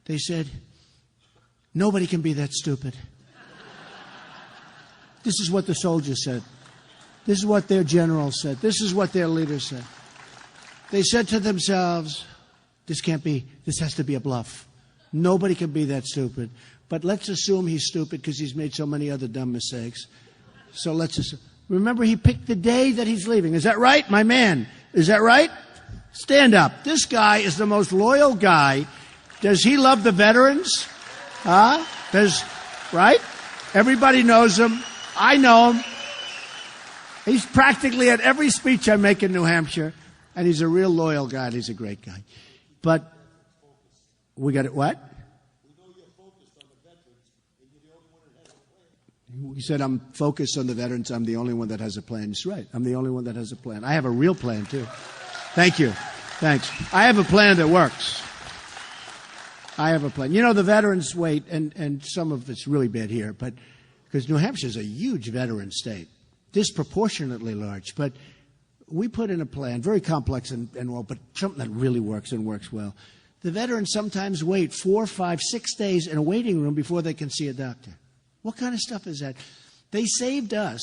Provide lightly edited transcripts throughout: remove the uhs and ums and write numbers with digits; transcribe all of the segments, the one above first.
They said, nobody can be that stupid. This is what the soldiers said. This is what their generals said. This is what their leaders said. They said to themselves, this has to be a bluff. Nobody can be that stupid. But let's assume he's stupid because he's made so many other dumb mistakes. So let's assume. Remember, he picked the day that he's leaving. Is that right, my man? Is that right? Stand up. This guy is the most loyal guy. Does he love the veterans? Right? Everybody knows him. I know him. He's practically at every speech I make in New Hampshire. And he's a real loyal guy. And he's a great guy. But we got it. What? He said, I'm focused on the veterans. I'm the only one that has a plan. He's right. I'm the only one that has a plan. I have a real plan, too. Thank you. Thanks. I have a plan that works. I have a plan. You know, the veterans wait, and some of it's really bad here, but because New Hampshire is a huge veteran state, disproportionately large. But we put in a plan, very complex and all, but something that really works and works well. The veterans sometimes wait 4, 5, 6 days in a waiting room before they can see a doctor. What kind of stuff is that? They saved us.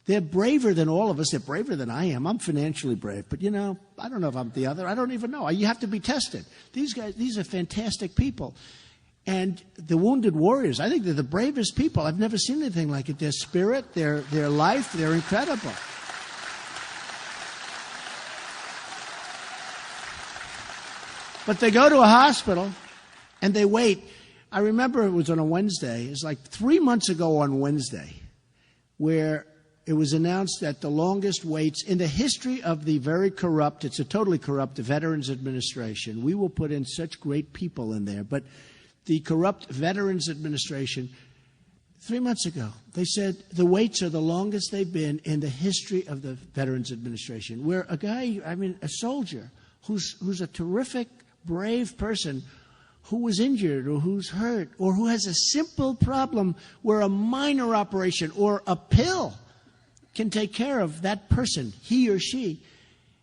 They're braver than all of us. They're braver than I am. I'm financially brave. But, you know, I don't know if I'm the other. I don't even know. You have to be tested. These guys, these are fantastic people. And the Wounded Warriors, I think they're the bravest people. I've never seen anything like it. Their spirit, their life, they're incredible. But they go to a hospital and they wait. I remember it was on a Wednesday. It was like 3 months ago on Wednesday, where it was announced that the longest waits in the history of the very corrupt, it's a totally corrupt Veterans Administration. We will put in such great people in there. But the corrupt Veterans Administration, 3 months ago, they said the waits are the longest they've been in the history of the Veterans Administration, where a guy, a soldier, who's a terrific, brave person, who was injured or who's hurt or who has a simple problem where a minor operation or a pill can take care of that person, he or she,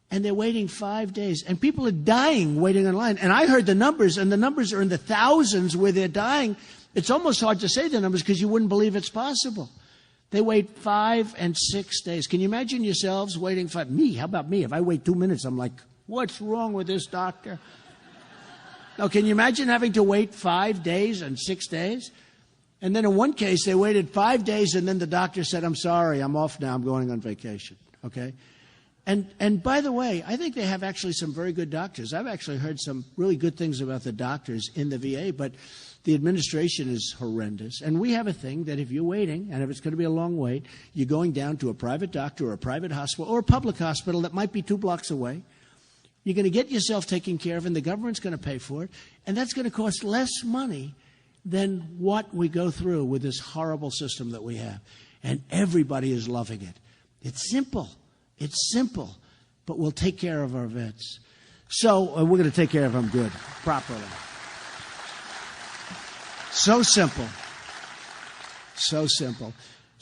and they're waiting 5 days. And people are dying waiting in line. And I heard the numbers, and the numbers are in the thousands where they're dying. It's almost hard to say the numbers because you wouldn't believe it's possible. They wait 5 and 6 days. Can you imagine yourselves waiting how about me? If I wait 2 minutes, I'm like, what's wrong with this doctor? Now, can you imagine having to wait 5 days and 6 days? And then in one case, they waited 5 days, and then the doctor said, I'm sorry, I'm off now, I'm going on vacation. Okay? And by the way, I think they have actually some very good doctors. I've actually heard some really good things about the doctors in the VA, but the administration is horrendous. And we have a thing that if you're waiting, and if it's going to be a long wait, you're going down to a private doctor or a private hospital or a public hospital that might be 2 blocks away. You're going to get yourself taken care of, and the government's going to pay for it. And that's going to cost less money than what we go through with this horrible system that we have. And everybody is loving it. It's simple. It's simple. But we'll take care of our vets. So we're going to take care of them good, properly. So simple. So simple.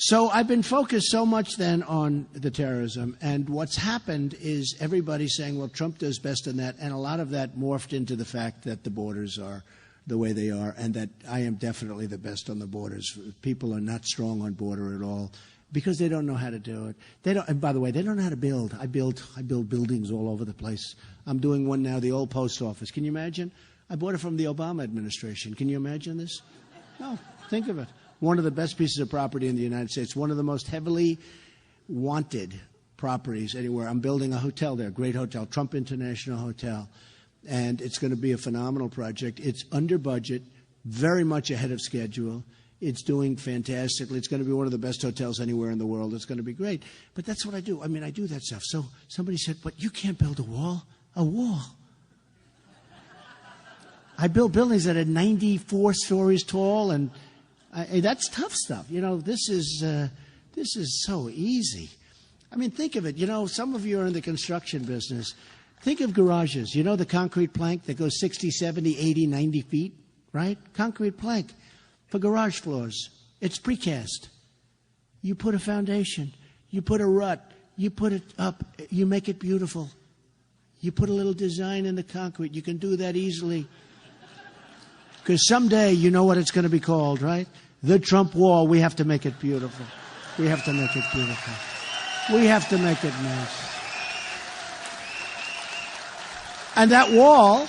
So I've been focused so much then on the terrorism, and what's happened is everybody's saying, well, Trump does best in that, and a lot of that morphed into the fact that the borders are the way they are, and that I am definitely the best on the borders. People are not strong on border at all because they don't know how to do it. They don't, and by the way, they don't know how to build. I build buildings all over the place. I'm doing one now, the old post office. Can you imagine? I bought it from the Obama administration. Can you imagine this? No, think of it. One of the best pieces of property in the United States, one of the most heavily wanted properties anywhere. I'm building a hotel there, great hotel, Trump International Hotel, and it's going to be a phenomenal project. It's under budget, very much ahead of schedule. It's doing fantastically. It's going to be one of the best hotels anywhere in the world. It's going to be great. But that's what I do. I do that stuff. So somebody said, but you can't build a wall. A wall. I built buildings that are 94 stories tall, and that's tough stuff. You know, this is so easy. Think of it. You know, some of you are in the construction business. Think of garages. You know the concrete plank that goes 60, 70, 80, 90 feet, right? Concrete plank for garage floors. It's precast. You put a foundation. You put a rut. You put it up. You make it beautiful. You put a little design in the concrete. You can do that easily. Because someday, you know what it's going to be called, right? The Trump wall. We have to make it beautiful. We have to make it beautiful. We have to make it nice. And that wall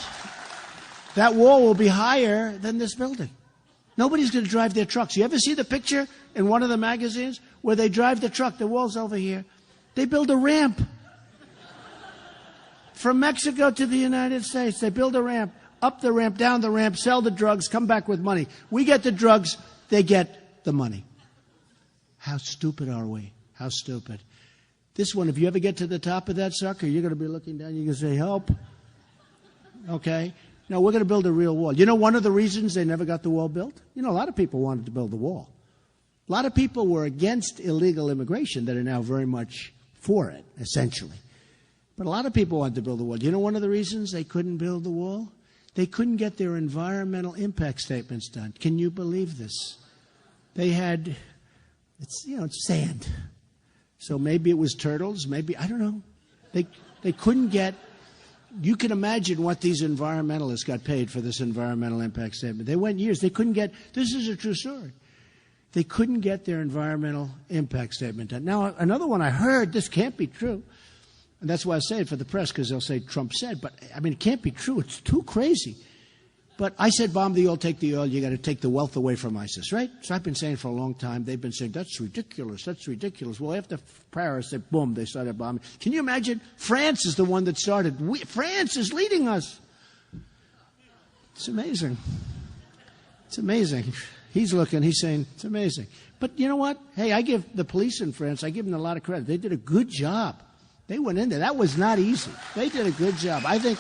will be higher than this building. Nobody's going to drive their trucks. You ever see the picture in one of the magazines where they drive the truck? The wall's over here. They build a ramp. From Mexico to the United States, they build a ramp. Up the ramp, down the ramp, sell the drugs, come back with money. We get the drugs, they get the money. How stupid are we? How stupid. This one, if you ever get to the top of that sucker, you're going to be looking down, you're going to say, help. Okay? No, we're going to build a real wall. You know one of the reasons they never got the wall built? You know, a lot of people wanted to build the wall. A lot of people were against illegal immigration that are now very much for it, essentially. But a lot of people wanted to build the wall. You know one of the reasons they couldn't build the wall? They couldn't get their environmental impact statements done. Can you believe this? They had, it's sand. So maybe it was turtles, maybe, I don't know. They couldn't get, you can imagine what these environmentalists got paid for this environmental impact statement. They went years, they couldn't get, this is a true story. They couldn't get their environmental impact statement done. Now, another one I heard, this can't be true. And that's why I say it for the press, because they'll say Trump said. But, I mean, it can't be true. It's too crazy. But I said bomb the oil, take the oil. You got to take the wealth away from ISIS, right? So I've been saying for a long time. They've been saying, that's ridiculous. That's ridiculous. Well, after Paris, boom, they started bombing. Can you imagine? France is the one that started. France is leading us. It's amazing. It's amazing. He's looking. He's saying, it's amazing. But you know what? Hey, I give the police in France, I give them a lot of credit. They did a good job. They went in there. That was not easy. They did a good job. I think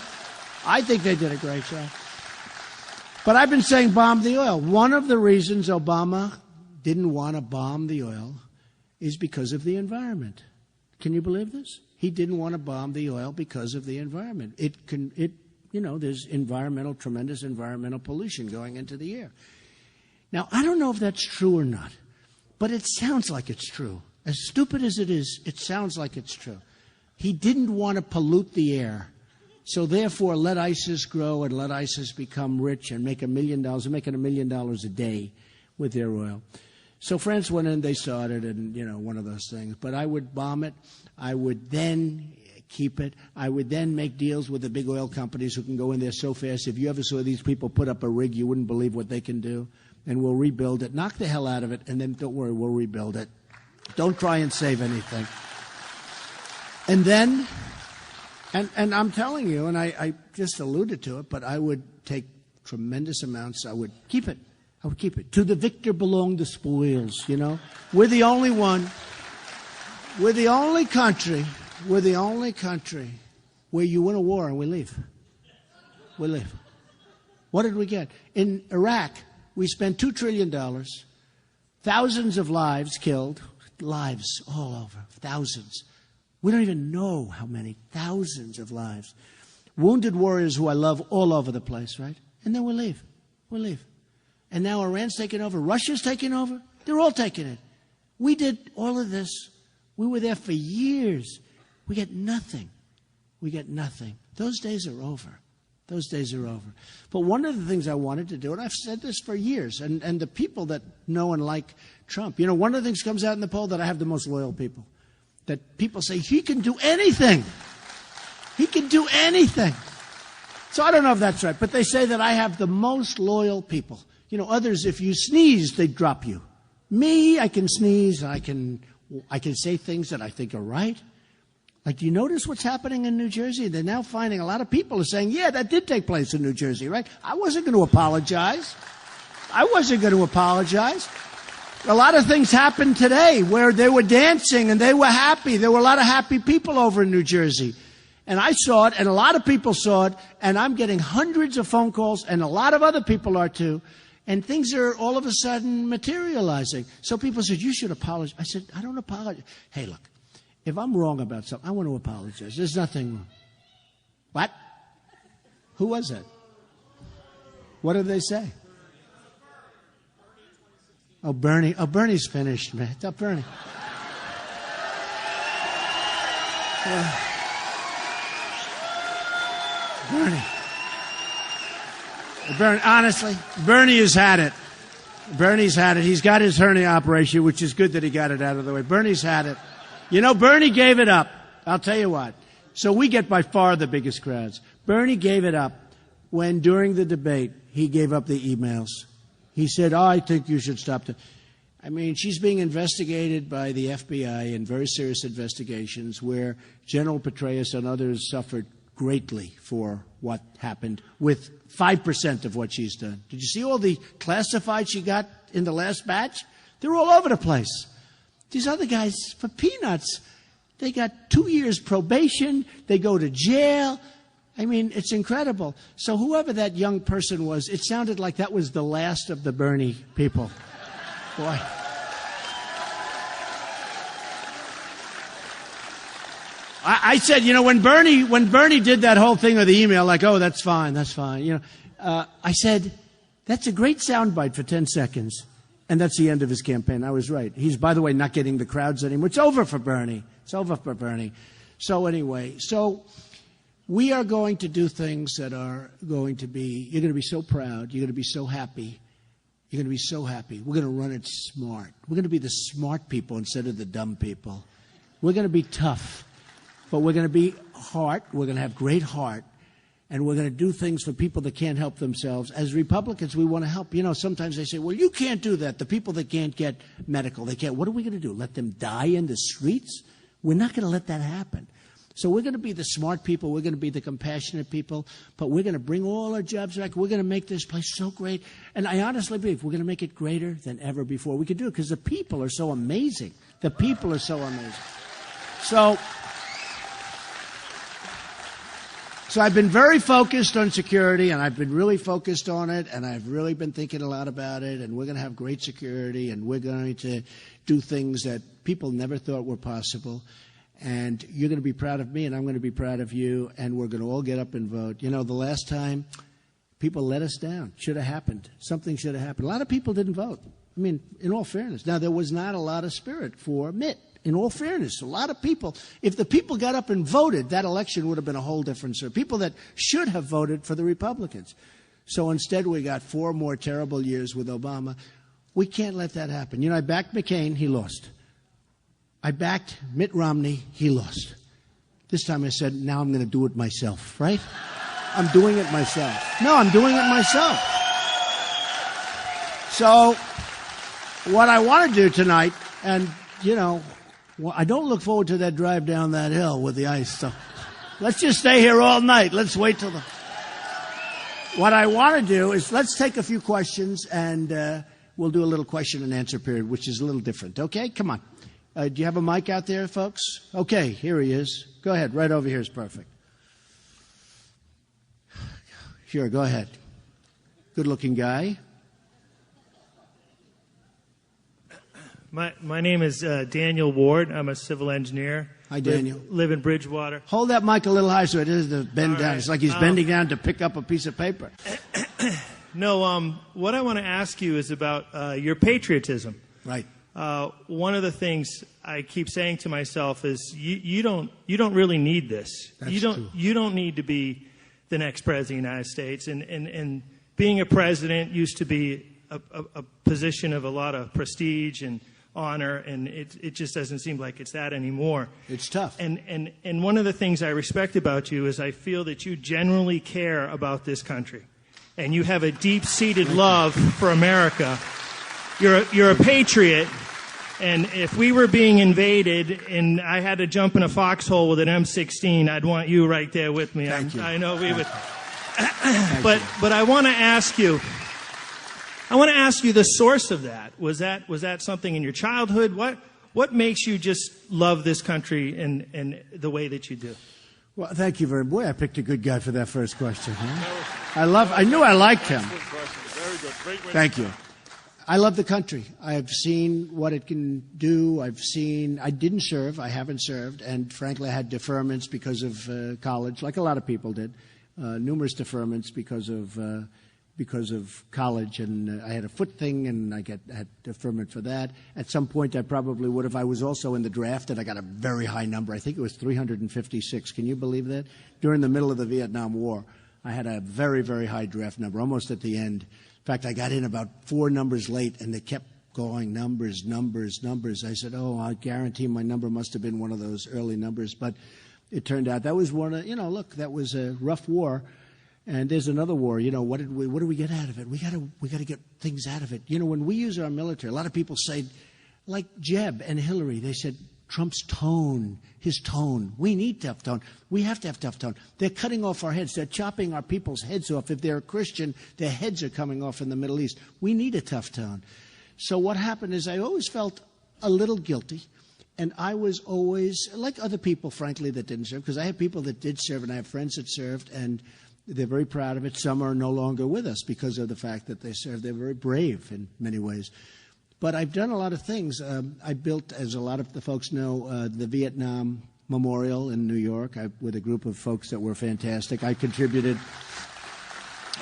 they did a great job. But I've been saying bomb the oil. One of the reasons Obama didn't want to bomb the oil is because of the environment. Can you believe this? He didn't want to bomb the oil because of the environment. There's tremendous environmental pollution going into the air. Now, I don't know if that's true or not, but it sounds like it's true. As stupid as it is, it sounds like it's true. He didn't want to pollute the air. So therefore, let ISIS grow and let ISIS become rich and make $1 million. They're making $1 million a day with their oil. So France went in, they started, and, one of those things. But I would bomb it. I would then keep it. I would then make deals with the big oil companies who can go in there so fast. If you ever saw these people put up a rig, you wouldn't believe what they can do. And we'll rebuild it. Knock the hell out of it, and then don't worry, we'll rebuild it. Don't try and save anything. And then, and I'm telling you, and I just alluded to it, but I would take tremendous amounts. I would keep it. I would keep it. To the victor belong the spoils, We're the only one. We're the only country where you win a war and we leave. We leave. What did we get? In Iraq, we spent $2 trillion, thousands of lives killed, lives all over, thousands. We don't even know how many, thousands of lives. Wounded warriors who I love all over the place, right? And then we leave. We leave. And now Iran's taking over. Russia's taking over. They're all taking it. We did all of this. We were there for years. We get nothing. We get nothing. Those days are over. Those days are over. But one of the things I wanted to do, and I've said this for years, and the people that know and like Trump, one of the things comes out in the poll that I have the most loyal people. That people say, he can do anything. He can do anything. So I don't know if that's right, but they say that I have the most loyal people. Others, if you sneeze, they drop you. Me, I can sneeze, I can say things that I think are right. Like, do you notice what's happening in New Jersey? They're now finding a lot of people are saying, yeah, that did take place in New Jersey, right? I wasn't going to apologize. A lot of things happened today where they were dancing and they were happy. There were a lot of happy people over in New Jersey. And I saw it, and a lot of people saw it, and I'm getting hundreds of phone calls, and a lot of other people are too. And things are all of a sudden materializing. So people said, you should apologize. I said, I don't apologize. Hey, look, if I'm wrong about something, I want to apologize. There's nothing wrong. What? Who was that? What did they say? Oh, Bernie. Oh, Bernie's finished, man. It's up, Bernie. Bernie. Honestly, Bernie has had it. Bernie's had it. He's got his hernia operation, which is good that he got it out of the way. Bernie's had it. You know, Bernie gave it up. I'll tell you what. So we get by far the biggest crowds. Bernie gave it up when, during the debate, he gave up the emails. He said, I think you should stop. I mean, she's being investigated by the FBI in very serious investigations where General Petraeus and others suffered greatly for what happened with 5% of what she's done. Did you see all the classified she got in the last batch? They're all over the place. These other guys, for peanuts, they got 2 years probation. They go to jail. I mean, it's incredible. So whoever that young person was, it sounded like that was the last of the Bernie people. Boy. I said, you know, when Bernie did that whole thing with the email, like, oh, that's fine, you know, I said, that's a great soundbite for 10 seconds. And that's the end of his campaign. I was right. He's, by the way, not getting the crowds anymore. It's over for Bernie. It's over for Bernie. So anyway, we are going to do things that are going to be, you're going to be so proud. You're going to be so happy. You're going to be so happy. We're going to run it smart. We're going to be the smart people instead of the dumb people. We're going to be tough. But we're going to be heart. We're going to have great heart. And we're going to do things for people that can't help themselves. As Republicans, we want to help. You know, sometimes they say, well, you can't do that. The people that can't get medical, they can't. What are we going to do? Let them die in the streets? We're not going to let that happen. So we're going to be the smart people. We're going to be the compassionate people. But we're going to bring all our jobs back. We're going to make this place so great. And I honestly believe we're going to make it greater than ever before. We can do it because the people are so amazing. The people are so amazing. So I've been very focused on security, and I've been really focused on it, and I've really been thinking a lot about it, and we're going to have great security, and we're going to do things that people never thought were possible. And you're going to be proud of me, and I'm going to be proud of you, and we're going to all get up and vote. You know, the last time, people let us down. Should have happened. Something should have happened. A lot of people didn't vote. I mean, in all fairness. Now, there was not a lot of spirit for Mitt. In all fairness, a lot of people, if the people got up and voted, that election would have been a whole different story. People that should have voted for the Republicans. So instead, we got 4 more terrible years with Obama. We can't let that happen. You know, I backed McCain, he lost. I backed Mitt Romney, he lost. This time I said, now I'm going to do it myself, right? I'm doing it myself. No, I'm doing it myself. So what I want to do tonight, and, you know, well, I don't look forward to that drive down that hill with the ice. So let's just stay here all night. Let's wait till the... What I want to do is let's take a few questions, and we'll do a little question and answer period, which is a little different. Okay? Come on. Do you have a mic out there, folks? Okay, here he is. Go ahead. Right over here is perfect. Sure, go ahead. Good-looking guy. My name is Daniel Ward. I'm a civil engineer. Hi, Daniel. Live in Bridgewater. Hold that mic a little higher so it doesn't bend down. Right. It's like he's bending down to pick up a piece of paper. No, what I want to ask you is about your patriotism. Right. One of the things I keep saying to myself is you don't really need this. That's true. You don't need to be the next president of the United States. And being a president used to be a position of a lot of prestige and honor, and it just doesn't seem like it's that anymore. It's tough. And one of the things I respect about you is I feel that you genuinely care about this country, and you have a deep-seated love for America. You're a patriot, and if we were being invaded and I had to jump in a foxhole with an M16, I'd want you right there with me. Thank you. I know we would. But I want to ask you. I want to ask you the source of that. Was that something in your childhood? What makes you just love this country and the way that you do? Well, thank you very much. Boy, I picked a good guy for that first question. Huh? I knew I liked him. Very good. Great. Thank you. I love the country. I've seen what it can do. I didn't serve. I haven't served. And frankly, I had deferments because of college, like a lot of people did. Numerous deferments because of college, and I had a foot thing, and I had deferment for that. At some point, I probably would have. I was also in the draft, and I got a very high number. I think it was 356. Can you believe that? During the middle of the Vietnam War, I had a very, very high draft number, almost at the end. In fact, I got in about 4 numbers late, and they kept going, numbers, numbers, numbers. I said, oh, I guarantee my number must have been one of those early numbers. But it turned out that was one of, look, that was a rough war. And there's another war. What do we get out of it? We got to get things out of it. When we use our military, a lot of people say, like Jeb and Hillary, they said, Trump's tone, his tone. We need tough tone. We have to have tough tone. They're cutting off our heads. They're chopping our people's heads off. If they're a Christian, their heads are coming off in the Middle East. We need a tough tone. So what happened is I always felt a little guilty. And I was always, like other people, frankly, that didn't serve, because I have people that did serve and I have friends that served, and they're very proud of it. Some are no longer with us because of the fact that they served. They're very brave in many ways. But I've done a lot of things. I built, as a lot of the folks know, the Vietnam Memorial in New York with a group of folks that were fantastic. I contributed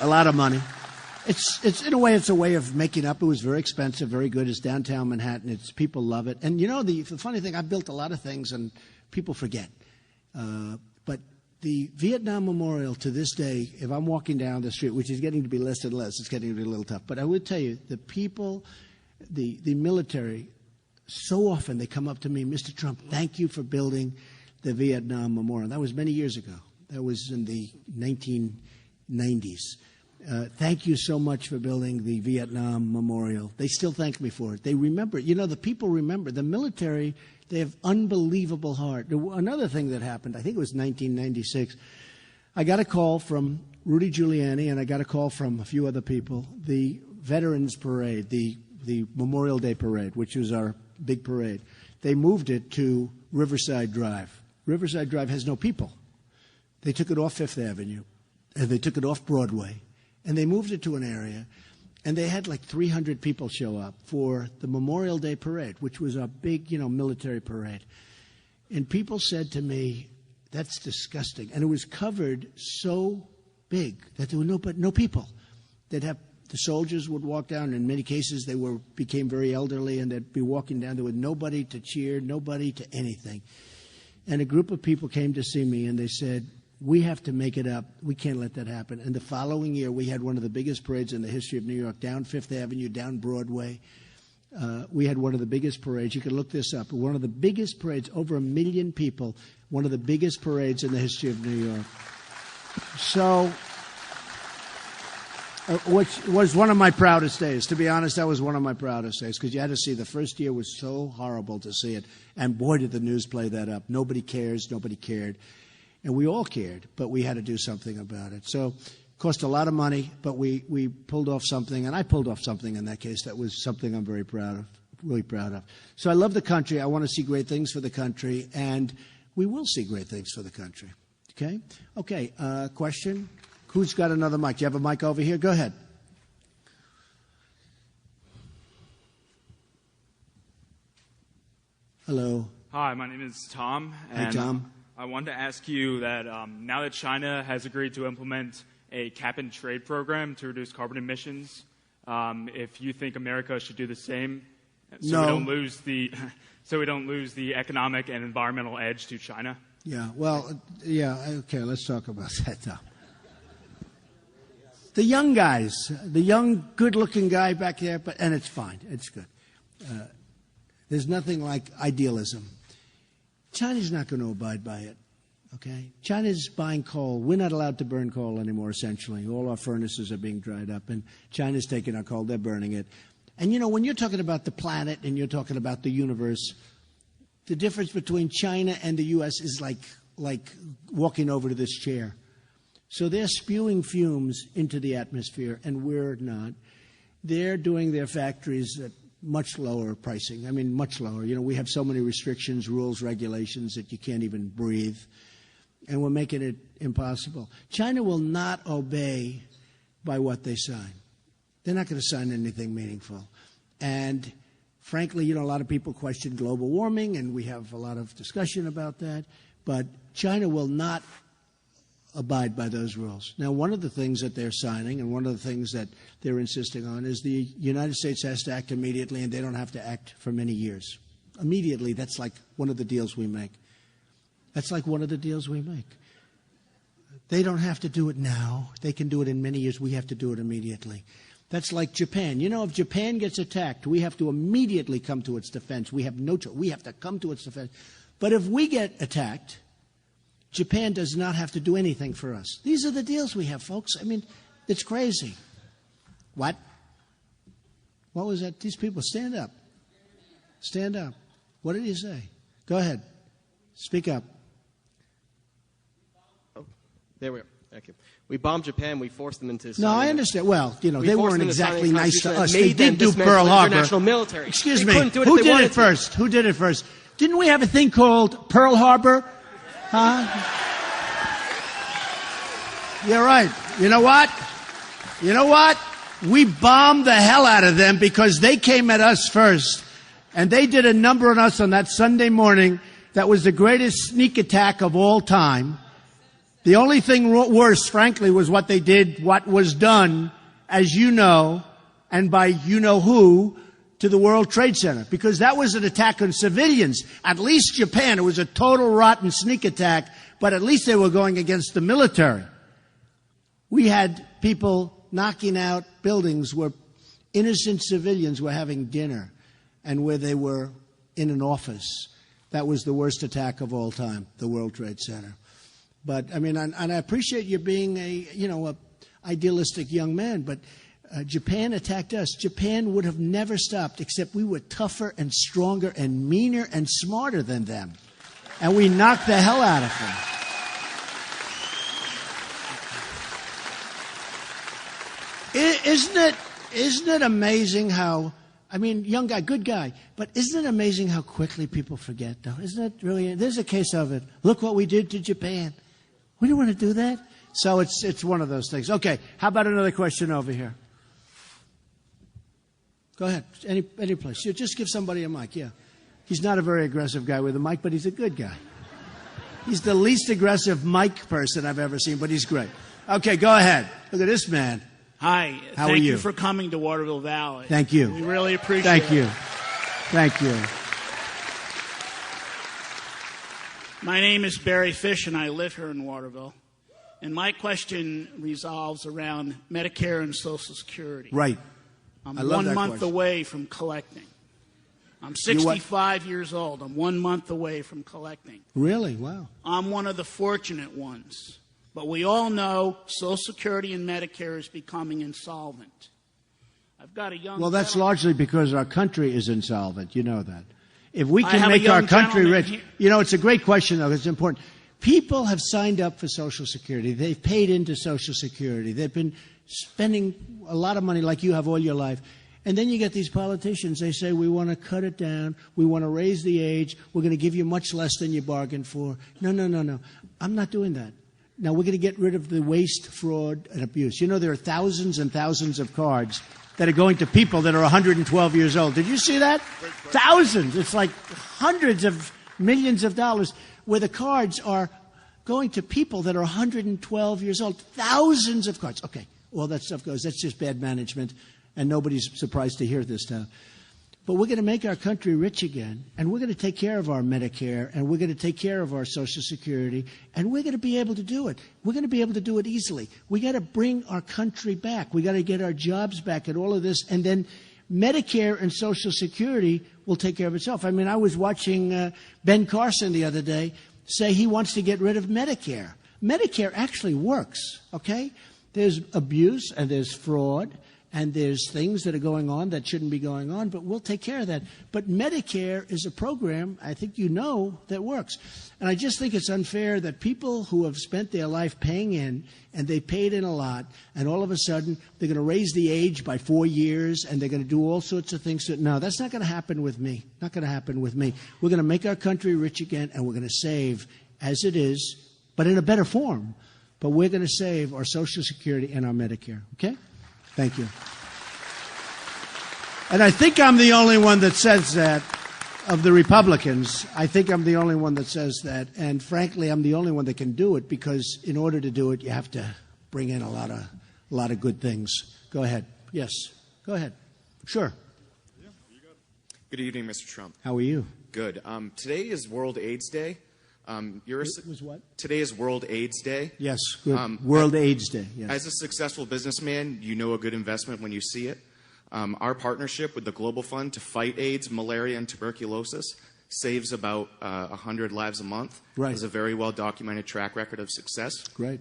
a lot of money. It's in a way, it's a way of making up. It was very expensive, very good. It's downtown Manhattan. People love it. And the funny thing, I've built a lot of things and people forget. But the Vietnam Memorial to this day, if I'm walking down the street, which is getting to be less and less, it's getting to be a little tough. But I would tell you, the people, the military, so often they come up to me, Mr. Trump, thank you for building the Vietnam Memorial. That was many years ago. That was in the 1990s. Thank you so much for building the Vietnam Memorial. They still thank me for it. They remember it. The people remember. The military, they have unbelievable heart. Another thing that happened, I think it was 1996, I got a call from Rudy Giuliani and I got a call from a few other people. The Veterans Parade, the Memorial Day Parade, which was our big parade, they moved it to Riverside Drive. Riverside Drive has no people. They took it off Fifth Avenue and they took it off Broadway. And they moved it to an area, and they had like 300 people show up for the Memorial Day Parade, which was a big, military parade. And people said to me, that's disgusting. And it was covered so big that there were no people. The soldiers would walk down. In many cases, they became very elderly, and they'd be walking down. There was nobody to cheer, nobody to anything. And a group of people came to see me, and they said, we have to make it up. We can't let that happen. And the following year, we had one of the biggest parades in the history of New York, down Fifth Avenue, down Broadway. We had one of the biggest parades. You can look this up. One of the biggest parades, over 1 million people, one of the biggest parades in the history of New York. So, which was one of my proudest days. To be honest, that was one of my proudest days, because you had to see the first year was so horrible to see it. And boy, did the news play that up. Nobody cares. Nobody cared. And we all cared, but we had to do something about it. So it cost a lot of money, but we pulled off something, and I pulled off something in that case that was something I'm very proud of, really proud of. So I love the country. I want to see great things for the country, and we will see great things for the country. Okay? Okay, question? Who's got another mic? Do you have a mic over here? Go ahead. Hello. Hi, my name is Tom. Hi, Tom. I wanted to ask you that now that China has agreed to implement a cap-and-trade program to reduce carbon emissions, if you think America should do the same, so we don't lose the economic and environmental edge to China. Yeah. Well, yeah. Okay. Let's talk about that now. The young guys, the young, good-looking guy back there, and it's fine. It's good. There's nothing like idealism. China's not going to abide by it, okay? China's buying coal. We're not allowed to burn coal anymore, essentially. All our furnaces are being dried up, and China's taking our coal. They're burning it. And, when you're talking about the planet and you're talking about the universe, the difference between China and the U.S. is like walking over to this chair. So they're spewing fumes into the atmosphere, and we're not. They're doing their factories at much lower pricing. I mean, much lower. We have so many restrictions, rules, regulations that you can't even breathe. And we're making it impossible. China will not obey by what they sign. They're not going to sign anything meaningful. And frankly, a lot of people question global warming, and we have a lot of discussion about that. But China will not abide by those rules. Now, one of the things that they're signing and one of the things that they're insisting on is the United States has to act immediately, and they don't have to act for many years. Immediately, that's like one of the deals we make. That's like one of the deals we make. They don't have to do it now. They can do it in many years. We have to do it immediately. That's like Japan. You know, if Japan gets attacked, we have to immediately come to its defense. We have no choice. We have to come to its defense. But if we get attacked, Japan does not have to do anything for us. These are the deals we have, folks. I mean, it's crazy. What? What was that? These people, stand up. Stand up. What did he say? Go ahead. Speak up. Oh, there we are. Thank you. We bombed Japan. We forced them into. No, I understand. Well, you know, they weren't exactly nice to us. They did do Pearl Harbor. International military. Excuse me. Who did it first? Who did it first? Didn't we have a thing called Pearl Harbor? Huh? You're right. You know what? You know what? We bombed the hell out of them because they came at us first. And they did a number on us on that Sunday morning that was the greatest sneak attack of all time. The only thing worse, frankly, was what they did, what was done, as you know, and by you-know-who, to the World Trade Center. Because that was an attack on civilians. At least Japan, it was a total rotten sneak attack, but at least they were going against the military. We had people knocking out buildings where innocent civilians were having dinner and where they were in an office. That was the worst attack of all time, the World Trade Center. But, I mean, and I appreciate you being a idealistic young man, but Japan attacked us. Japan would have never stopped, except we were tougher and stronger and meaner and smarter than them. And we knocked the hell out of them. Isn't it amazing how, I mean, young guy, good guy, but isn't it amazing how quickly people forget, though? Isn't it really? There's a case of it. Look what we did to Japan. We don't want to do that. So it's one of those things. Okay, how about another question over here? Go ahead, any place. You just give somebody a mic, yeah. He's not a very aggressive guy with a mic, but he's a good guy. He's the least aggressive mic person I've ever seen, but he's great. Okay, go ahead. Look at this man. Hi. How are Thank you? you for coming to Waterville Valley. Thank you. We really appreciate it. Thank you. Thank you. My name is Barry Fish, and I live here in Waterville. And my question revolves around Medicare and Social Security. Right. I'm I love 1 that month question. away from collecting. I'm 65 years old. I'm 1 month away from collecting. Really? Wow. I'm one of the fortunate ones. But we all know Social Security and Medicare is becoming insolvent. I've got a young Well, that's gentleman- largely because our country is insolvent. You know that. If we I can have a make our young country gentleman rich, here- you know, it's a great question, though. It's important. People have signed up for Social Security. They've paid into Social Security. They've been spending a lot of money like you have all your life. And then you get these politicians. They say, we want to cut it down. We want to raise the age. We're going to give you much less than you bargained for. No, no, no, no. I'm not doing that. Now, we're going to get rid of the waste, fraud, and abuse. You know, there are thousands and thousands of cards that are going to people that are 112 years old. Did you see that? Thousands. It's like hundreds of millions of dollars where the cards are going to people that are 112 years old. Thousands of cards. Okay, all that stuff goes. That's just bad management, and nobody's surprised to hear this now. But we're going to make our country rich again, and we're going to take care of our Medicare, and we're going to take care of our Social Security, and we're going to be able to do it. We're going to be able to do it easily. We got to bring our country back. We got to get our jobs back and all of this, and then Medicare and Social Security will take care of itself. I mean, I was watching Ben Carson the other day say he wants to get rid of Medicare. Medicare actually works, okay? There's abuse and there's fraud and there's things that are going on that shouldn't be going on, but we'll take care of that. But Medicare is a program, I think you know, that works. And I just think it's unfair that people who have spent their life paying in, and they paid in a lot, and all of a sudden they're going to raise the age by 4 years, and they're going to do all sorts of things. No, that's not going to happen with me. Not going to happen with me. We're going to make our country rich again, and we're going to save as it is, but in a better form. But we're going to save our Social Security and our Medicare. Okay? Thank you. And I think I'm the only one that says that of the Republicans. I think I'm the only one that says that. And frankly, I'm the only one that can do it because in order to do it, you have to bring in a lot of good things. Go ahead. Yes. Go ahead. Sure. Good evening, Mr. Trump. How are you? Good. Today is World AIDS Day. It was what? Today is World AIDS Day. Yes, good. World AIDS Day. Yes. As a successful businessman, you know a good investment when you see it. Our partnership with the Global Fund to fight AIDS, malaria, and tuberculosis saves about 100 lives a month. Right. Has a very well-documented track record of success. Great.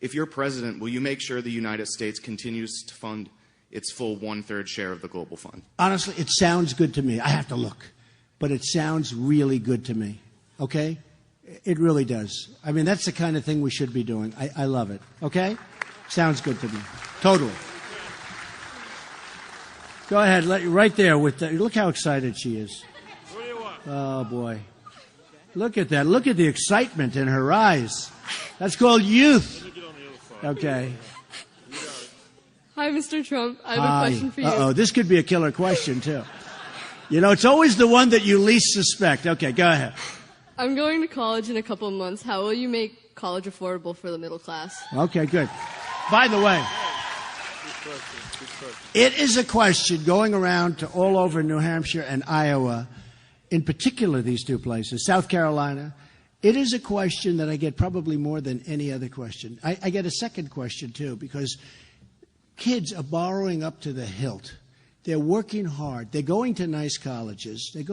If you're president, will you make sure the United States continues to fund its full 1/3 share of the Global Fund? Honestly, it sounds good to me. I have to look. But it sounds really good to me. Okay? It really does. I mean, that's the kind of thing we should be doing. I love it. Okay? Sounds good to me. Totally. Go ahead. Right there. Look how excited she is. What do you want? Oh, boy. Look at that. Look at the excitement in her eyes. That's called youth. Okay. Hi, Mr. Trump. I have a question for you. Uh-oh. This could be a killer question, too. You know, it's always the one that you least suspect. Okay, go ahead. I'm going to college in a couple of months. How will you make college affordable for the middle class? Okay, good. By the way, it is a question going around to all over New Hampshire and Iowa, in particular these two places, South Carolina. It is a question that I get probably more than any other question. I get a second question, too, because kids are borrowing up to the hilt. They're working hard. They're going to nice colleges. They're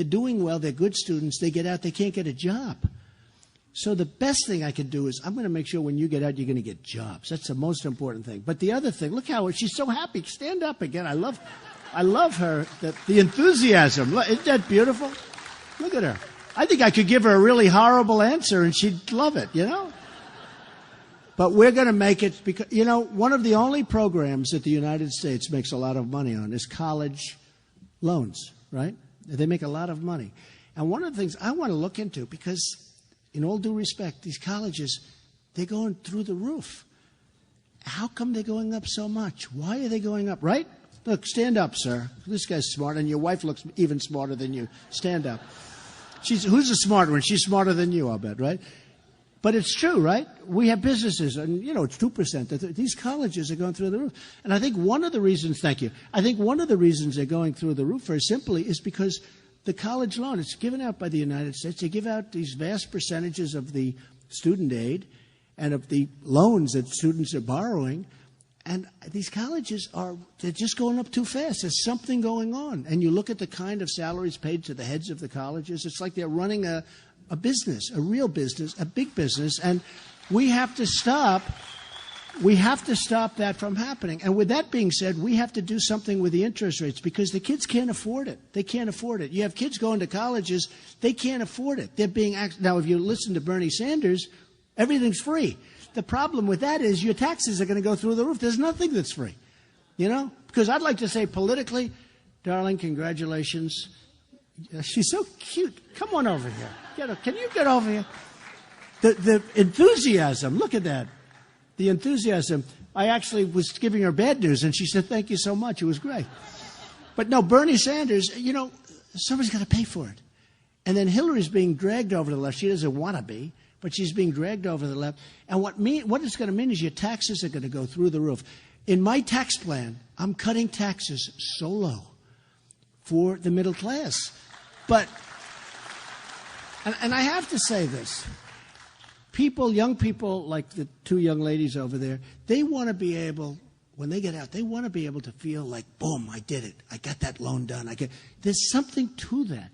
doing well. They're good students. They get out. They can't get a job. So the best thing I can do is I'm going to make sure when you get out, you're going to get jobs. That's the most important thing. But the other thing, look how she's so happy. Stand up again. I love her, the enthusiasm. Isn't that beautiful? Look at her. I think I could give her a really horrible answer and she'd love it, you know? But we're going to make it because, you know, one of the only programs that the United States makes a lot of money on is college loans, right? They make a lot of money. And one of the things I want to look into, because in all due respect, these colleges, they're going through the roof. How come they're going up so much? Why are they going up, right? Look, stand up, sir. This guy's smart, and your wife looks even smarter than you. Stand up. Who's the smart one? She's smarter than you, I'll bet, right? But it's true, right? We have businesses, and, you know, it's 2%. These colleges are going through the roof. And I think one of the reasons, thank you, I think one of the reasons they're going through the roof very simply is because the college loan, it's given out by the United States. They give out these vast percentages of the student aid and of the loans that students are borrowing. And these colleges they're just going up too fast. There's something going on. And you look at the kind of salaries paid to the heads of the colleges, it's like they're running a business, a real business, a big business, and we have to stop that from happening. And with that being said, we have to do something with the interest rates because the kids can't afford it. They can't afford it. You have kids going to colleges, they can't afford it. Now, if you listen to Bernie Sanders, everything's free. The problem with that is your taxes are going to go through the roof. There's nothing that's free, you know? Because I'd like to say politically, darling, congratulations. She's so cute. Come on over here. Can you get over here? The enthusiasm, look at that. The enthusiasm. I actually was giving her bad news, and she said, thank you so much. It was great. But no, Bernie Sanders, you know, somebody's got to pay for it. And then Hillary's being dragged over to the left. She doesn't want to be, but she's being dragged over to the left. And what it's going to mean is your taxes are going to go through the roof. In my tax plan, I'm cutting taxes so low for the middle class. But, and I have to say this, young people like the two young ladies over there, they want to be able, when they get out, they want to be able to feel like, boom, I did it. I got that loan done. There's something to that.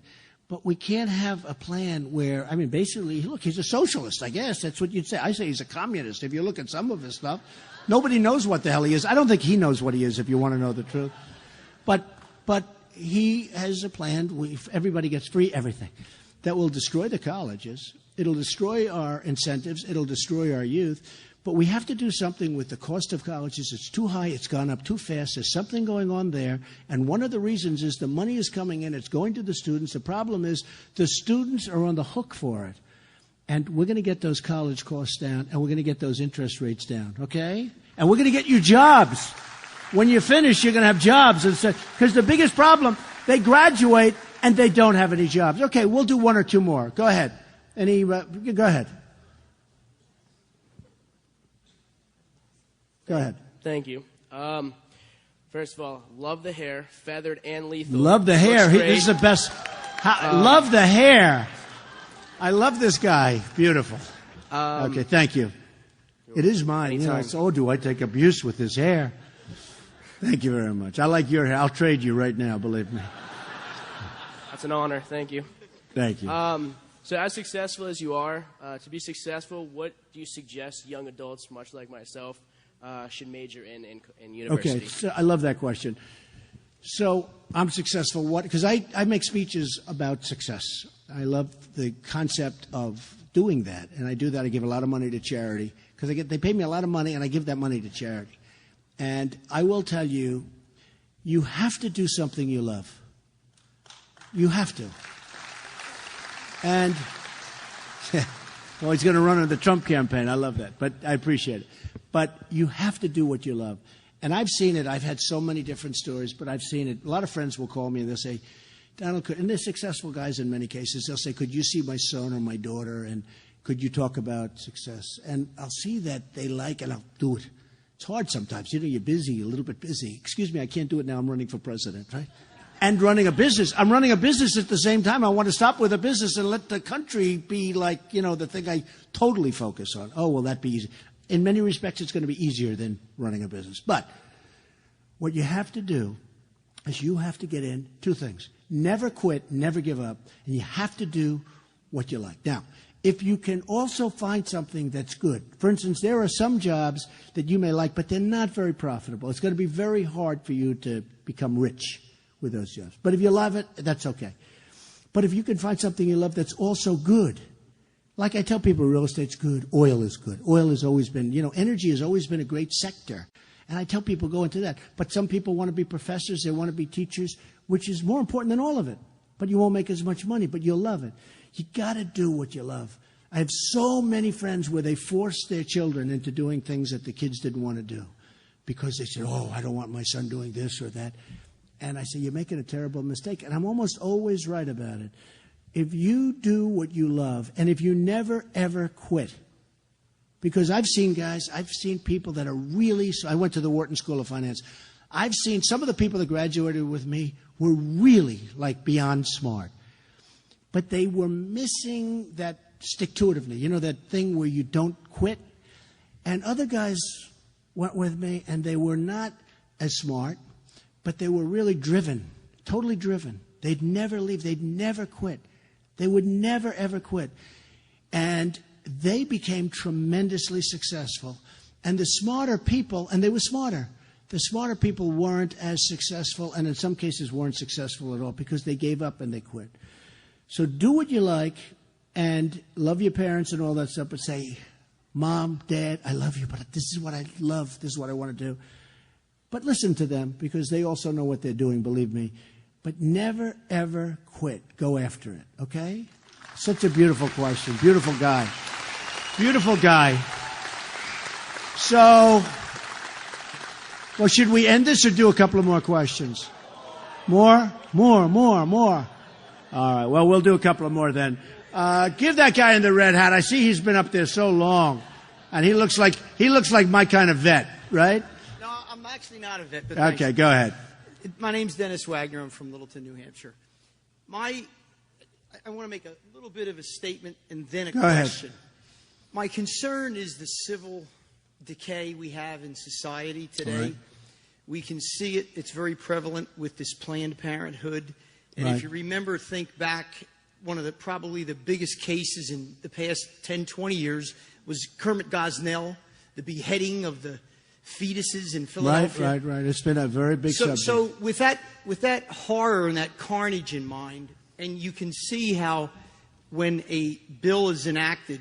But we can't have a plan where, I mean, basically, look, he's a socialist, I guess. That's what you'd say. I say he's a communist. If you look at some of his stuff, nobody knows what the hell he is. I don't think he knows what he is, if you want to know the truth. But he has a plan. Everybody gets free everything. That will destroy the colleges. It'll destroy our incentives. It'll destroy our youth. But we have to do something with the cost of colleges. It's too high. It's gone up too fast. There's something going on there. And one of the reasons is the money is coming in. It's going to the students. The problem is the students are on the hook for it. And we're going to get those college costs down, and we're going to get those interest rates down, okay? And we're going to get you jobs. When you finish, you're going to have jobs. Because the biggest problem, they graduate, and they don't have any jobs. Okay, we'll do one or two more. Go ahead. Go ahead. Go ahead. Thank you. First of all, love the hair, feathered and lethal. Love the hair. This is the best. Love the hair. I love this guy. Beautiful. Okay, thank you. It is mine. You know, it's, oh, do I take abuse with his hair? Thank you very much. I like your hair. I'll trade you right now, believe me. That's an honor. Thank you. Thank you. So as successful as you are, to be successful, what do you suggest young adults, much like myself, should major in university? Okay, so I love that question. So I'm successful. What? Because I make speeches about success. I love the concept of doing that, and I do that. I give a lot of money to charity because they pay me a lot of money, and I give that money to charity. And I will tell you, you have to do something you love. You have to. And well, he's going to run in the Trump campaign. I love that, but I appreciate it. But you have to do what you love. And I've seen it. I've had so many different stories, but I've seen it. A lot of friends will call me and they'll say, Donald, and they're successful guys in many cases. They'll say, could you see my son or my daughter, and could you talk about success? And I'll see that they like, and I'll do it. It's hard sometimes. You know, you're busy, you're a little bit busy. Excuse me, I can't do it now. I'm running for president, right? And running a business. I'm running a business at the same time. I want to stop with a business and let the country be like, you know, the thing I totally focus on. Oh, will that be easy? In many respects, it's going to be easier than running a business. But what you have to do is you have to get in two things. Never quit, never give up, and you have to do what you like. Now, if you can also find something that's good. For instance, there are some jobs that you may like, but they're not very profitable. It's going to be very hard for you to become rich with those jobs. But if you love it, that's okay. But if you can find something you love that's also good, like I tell people, real estate's good, oil is good. Oil has always been, you know, energy has always been a great sector. And I tell people go into that. But some people want to be professors, they want to be teachers, which is more important than all of it. But you won't make as much money, but you'll love it. You got to do what you love. I have so many friends where they forced their children into doing things that the kids didn't want to do because they said, oh, I don't want my son doing this or that. And I say, you're making a terrible mistake. And I'm almost always right about it. If you do what you love, and if you never, ever quit, because I've seen guys, I've seen people that are really, I went to the Wharton School of Finance. I've seen some of the people that graduated with me were really like beyond smart. But they were missing that stick-to-itiveness, you know, that thing where you don't quit. And other guys went with me, and they were not as smart, but they were really driven, totally driven. They'd never leave. They'd never quit. They would never, ever quit. And they became tremendously successful. And the smarter people, and they were smarter, the smarter people weren't as successful, and in some cases weren't successful at all because they gave up and they quit. So do what you like and love your parents and all that stuff, but say, Mom, Dad, I love you, but this is what I love. This is what I want to do. But listen to them because they also know what they're doing, believe me. But never, ever quit. Go after it, okay? Such a beautiful question. Beautiful guy. Beautiful guy. So, well, should we end this or do a couple of more questions? More? More. All right, well, we'll do a couple of more then. Give that guy in the red hat. I see he's been up there so long, and he looks like my kind of vet, right? No, I'm actually not a vet. But okay, thanks. Go ahead. My name's Dennis Wagner. I'm from Littleton, New Hampshire. I want to make a little bit of a statement and then a question. Ahead. My concern is the civil decay we have in society today. Right. We can see it. It's very prevalent with this Planned Parenthood. And Right. if you remember, think back, one of probably the biggest cases in the past 10, 20 years was Kermit Gosnell, the beheading of the fetuses in Philadelphia. Right. It's been a very big subject. So with that horror and that carnage in mind, and you can see how when a bill is enacted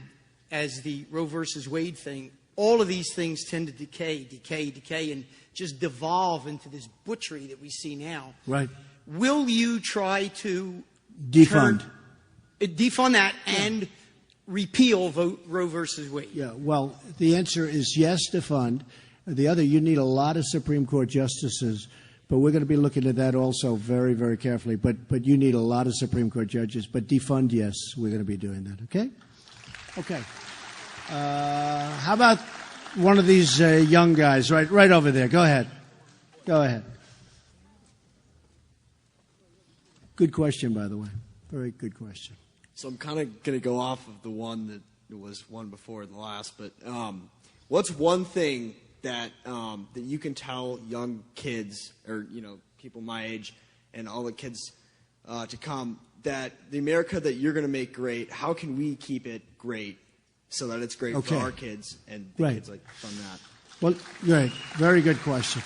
as the Roe versus Wade thing, all of these things tend to decay, and just devolve into this butchery that we see now. Right. Will you try to Defund that and repeal Roe versus Wade? Yeah, well, the answer is yes, defund. The other, you need a lot of Supreme Court justices, but we're going to be looking at that also very, very carefully. But you need a lot of Supreme Court judges. But defund, yes, we're going to be doing that, okay? Okay. How about one of these young guys right over there? Go ahead. Good question, by the way. Very good question. So I'm kind of going to go off of the one that was one before the last. But what's one thing that that you can tell young kids, or people my age, and all the kids to come, that the America that you're going to make great, how can we keep it great so that it's great for our kids and the kids like from that? Well, great. Very good question.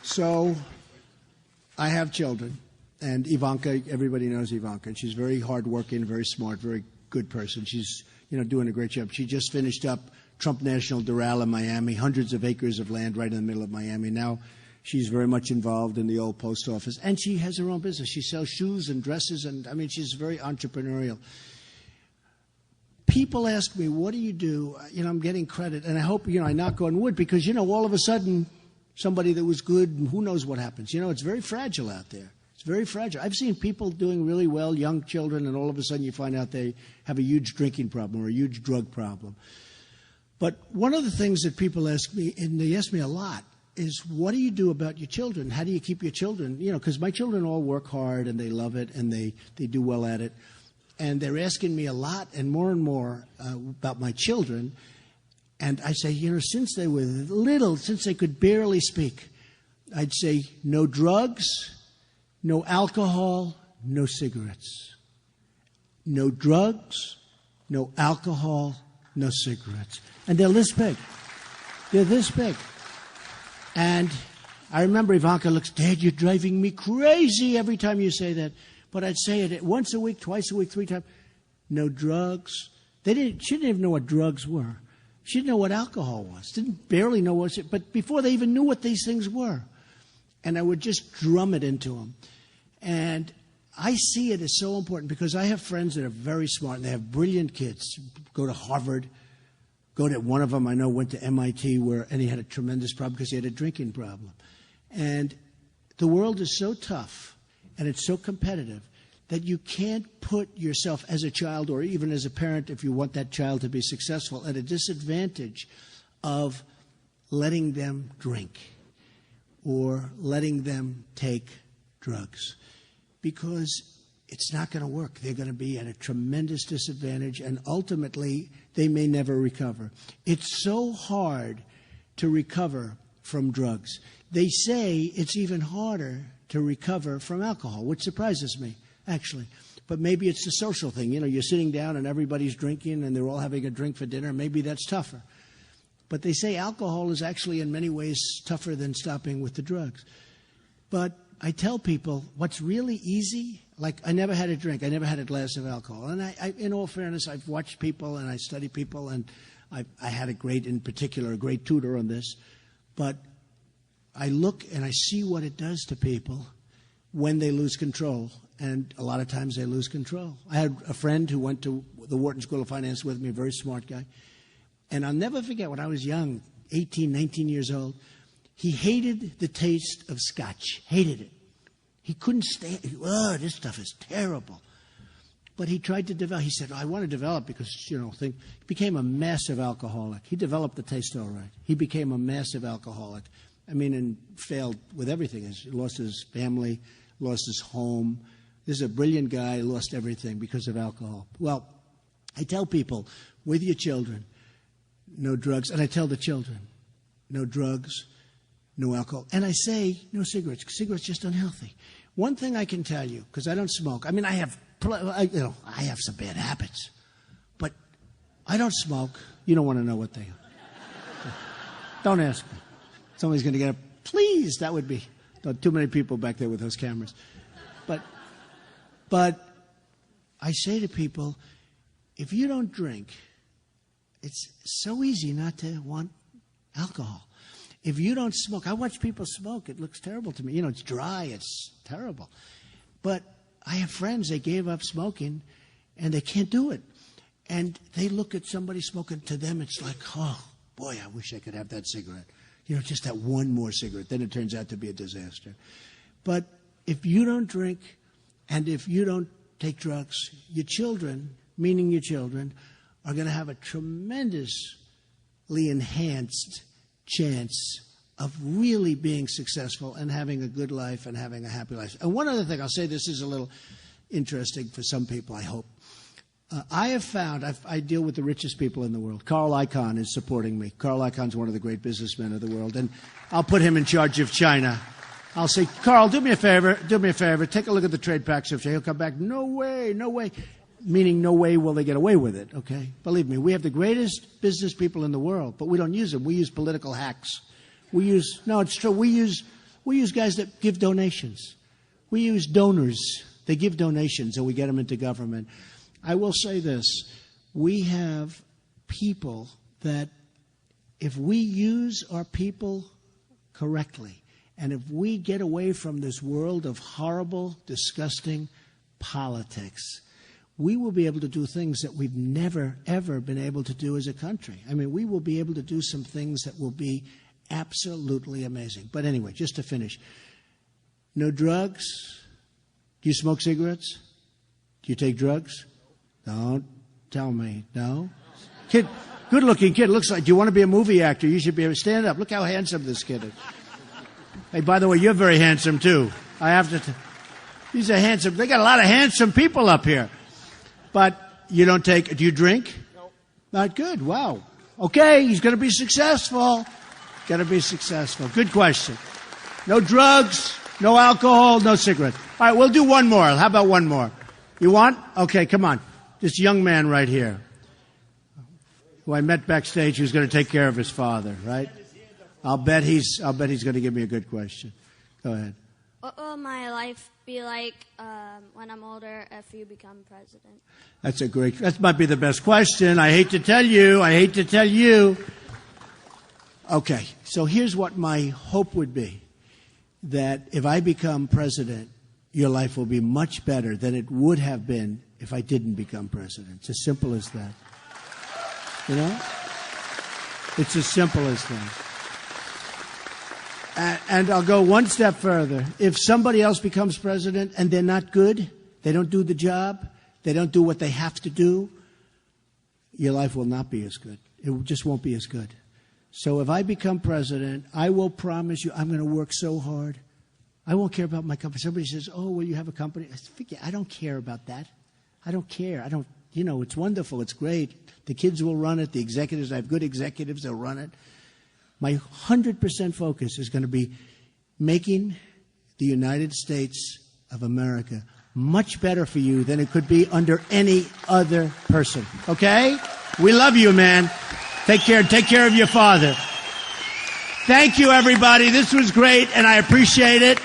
So I have children, and Ivanka, everybody knows Ivanka, and she's very hardworking, very smart, very good person. She's, doing a great job. She just finished up Trump National Doral in Miami, hundreds of acres of land right in the middle of Miami. Now she's very much involved in the old post office, and she has her own business. She sells shoes and dresses, and she's very entrepreneurial. People ask me, what do you do? I'm getting credit, and I hope, I knock on wood, because, all of a sudden, somebody that was good, and who knows what happens. It's very fragile out there. It's very fragile. I've seen people doing really well, young children, and all of a sudden you find out they have a huge drinking problem or a huge drug problem. But one of the things that people ask me, and they ask me a lot, is what do you do about your children? How do you keep your children? Because my children all work hard, and they love it, and they do well at it. And they're asking me a lot and more about my children. And I say, since they were little, since they could barely speak, I'd say no drugs, no alcohol, no cigarettes. No drugs, no alcohol, no cigarettes. And they're this big. They're this big. And I remember Ivanka looks, Dad, you're driving me crazy every time you say that. But I'd say it once a week, twice a week, 3 times. No drugs. She didn't even know what drugs were. She didn't know what alcohol was. Barely know what it was. But before they even knew what these things were. And I would just drum it into them. And I see it as so important because I have friends that are very smart and they have brilliant kids. Go to Harvard. One of them I know went to MIT and he had a tremendous problem because he had a drinking problem. And the world is so tough. And it's so competitive that you can't put yourself as a child or even as a parent, if you want that child to be successful, at a disadvantage of letting them drink or letting them take drugs. Because it's not going to work. They're going to be at a tremendous disadvantage, and ultimately they may never recover. It's so hard to recover from drugs. They say it's even harder to recover from alcohol, which surprises me, actually. But maybe it's the social thing. You're sitting down and everybody's drinking and they're all having a drink for dinner. Maybe that's tougher. But they say alcohol is actually in many ways tougher than stopping with the drugs. But I tell people what's really easy, like I never had a drink. I never had a glass of alcohol. And I in all fairness, I've watched people and I study people, and I had a great tutor on this. But I look and I see what it does to people when they lose control. And a lot of times they lose control. I had a friend who went to the Wharton School of Finance with me, a very smart guy. And I'll never forget when I was young, 18, 19 years old, he hated the taste of scotch, hated it. He couldn't stand it. Oh, this stuff is terrible. But he tried to develop. He said, I want to develop because, he became a massive alcoholic. He developed the taste all right. He became a massive alcoholic. And failed with everything. He lost his family, lost his home. This is a brilliant guy, lost everything because of alcohol. Well, I tell people, with your children, no drugs. And I tell the children, no drugs, no alcohol. And I say, no cigarettes. Cigarettes are just unhealthy. One thing I can tell you, because I don't smoke. I have some bad habits. But I don't smoke. You don't want to know what they are. Don't ask me. Somebody's going to get up. Please, that would be too many people back there with those cameras. But I say to people, if you don't drink, it's so easy not to want alcohol. If you don't smoke, I watch people smoke. It looks terrible to me. It's dry. It's terrible. But I have friends, they gave up smoking, and they can't do it. And they look at somebody smoking. To them, it's like, oh, boy, I wish I could have that cigarette. Just that one more cigarette. Then it turns out to be a disaster. But if you don't drink and if you don't take drugs, your children, meaning your children, are going to have a tremendously enhanced chance of really being successful and having a good life and having a happy life. And one other thing, I'll say this is a little, interesting for some people, I hope. I have found, I deal with the richest people in the world. Carl Icahn is supporting me. Carl Icahn's one of the great businessmen of the world, and I'll put him in charge of China. I'll say, Carl, do me a favor, take a look at the trade pacts of China. He'll come back, no way, meaning no way will they get away with it, okay? Believe me, we have the greatest business people in the world, but we don't use them. We use political hacks. It's true, we use guys that give donations. We use donors. They give donations, and we get them into government. I will say this. We have people that, if we use our people correctly, and if we get away from this world of horrible, disgusting politics, we will be able to do things that we've never, ever been able to do as a country. I mean, we will be able to do some things that will be absolutely amazing. But anyway, just to finish, no drugs. Do you smoke cigarettes? Do you take drugs? Don't tell me. No? Kid, good-looking kid. Looks like, do you want to be a movie actor? You should be able to stand up. Look how handsome this kid is. Hey, by the way, you're very handsome, too. I have to... These are handsome. They got a lot of handsome people up here. But you don't take... Do you drink? No. Not good. Wow. Okay, he's going to be successful. Going to be successful. Good question. No drugs, no alcohol, no cigarettes. All right, we'll do one more. How about one more? You want? Okay, come on. This young man right here, who I met backstage, who's going to take care of his father, right? I'll bet he's going to give me a good question. Go ahead. What will my life be like when I'm older if you become president? That might be the best question. I hate to tell you. Okay, so here's what my hope would be. That if I become president, your life will be much better than it would have been if I didn't become president. It's as simple as that. You know? It's as simple as that. And I'll go one step further. If somebody else becomes president and they're not good, they don't do the job, they don't do what they have to do, your life will not be as good. It just won't be as good. So if I become president, I will promise you I'm going to work so hard. I won't care about my company. Somebody says, oh, will you have a company? I don't care about that. I don't care. It's wonderful. It's great. The kids will run it. The executives, I have good executives, they'll run it. My 100% focus is going to be making the United States of America much better for you than it could be under any other person. Okay? We love you, man. Take care. Take care of your father. Thank you, everybody. This was great, and I appreciate it.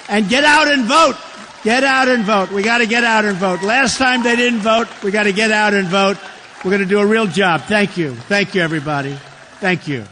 And get out and vote. Get out and vote. We got to get out and vote. Last time they didn't vote. We got to get out and vote. We're going to do a real job. Thank you. Thank you, everybody. Thank you.